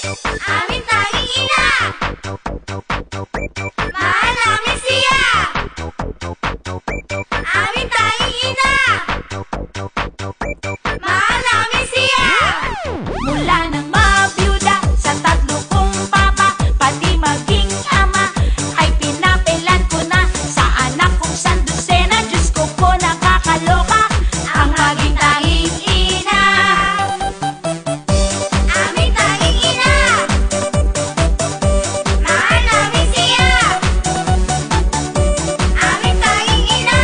Amin tanging ina, mahal namin siya. Amin tanging ina, mahal namin siya. Mula nang mabiyuda sa tatlo kong papa, pati maging ama, ay pinapilan ko na sa anak kong sandusena. Diyos ko po, nakakaloka ang maging tanging ina. Amin tanging ina, mahal namin siya. Amin tanging ina,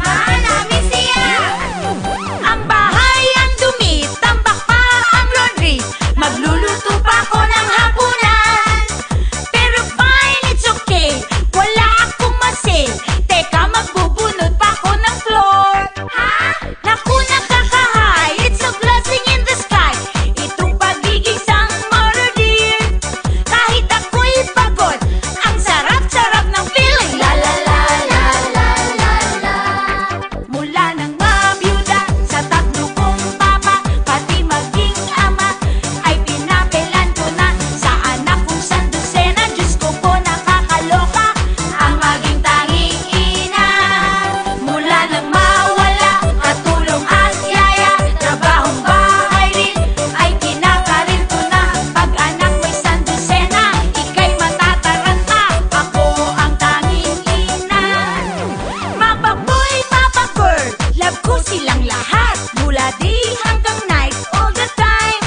mahal namin siya. Ang bahay ang dumi, tambak pa ang laundry, magluluto pa ako ng hapunan. Pero fine, it's okay, wala akong masin. Teka, magbubunot pa ako ng floor. Ha? Naku, nakakahay, it's a blessing in the sky. Itong pagiging summer dear. Kahit ako'y pagod, ang sarap-sarap ng feeling. La la la la la la la. Mula nang mabiyuda sa tatlo kong papa, pati maging ama, ay pinapilan ko na sa anak kong sandusena. Diyos ko po, nakakaloka ang maging tanging ina. Mula nang mawala, katulong at yaya, trabahong bahay rin, ay kinakarir ko na. Pag anak mo'y sandusena, ika'y matataranta, ako ang tanging ina. Mapa boy, mapa girl, love ko silang lahat, mula day hanggang night, all the time.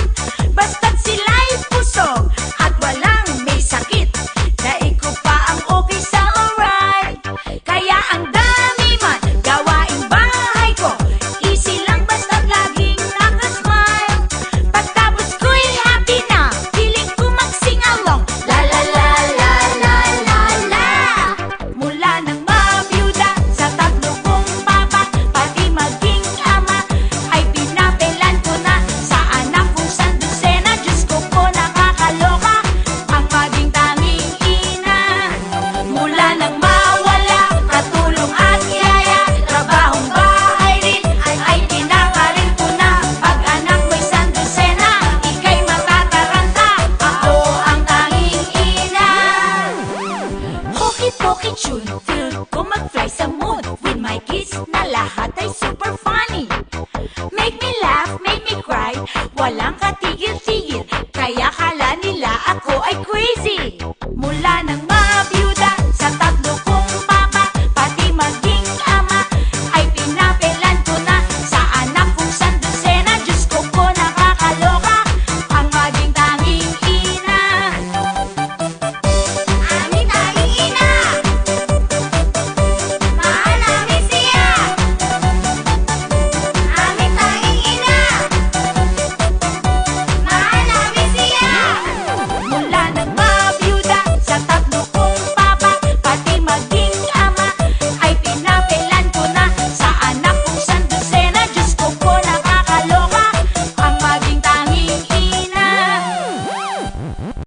Basta't sila'y pusog at walang may sakit, daig ko pa ang okay sa alright. Kaya ang dami man gawaing bahay ko, easy lang basta't laging nakasmile. Pagtapos ko'y happy na, feeling ko mag-sing along. La la la la la la la. Mula nang mabiyuda sa tatlo kong papa, pati maging ama, ay pinapilan ko na sa anak kong sandusena. Diyos ko po, nakakaloka ang maging tanging ina. Mula nang mawala, katulong at yaya, trabahong bahay rin, ay kinakarir ko na. Pag anak mo'y sandusena, ika'y matataranta, ako ang tanging ina. Hoki-poki tune, feel ko mag-fly sa moon. With my kids na lahat ay super funny. Make me laugh, make me cry, walang katigil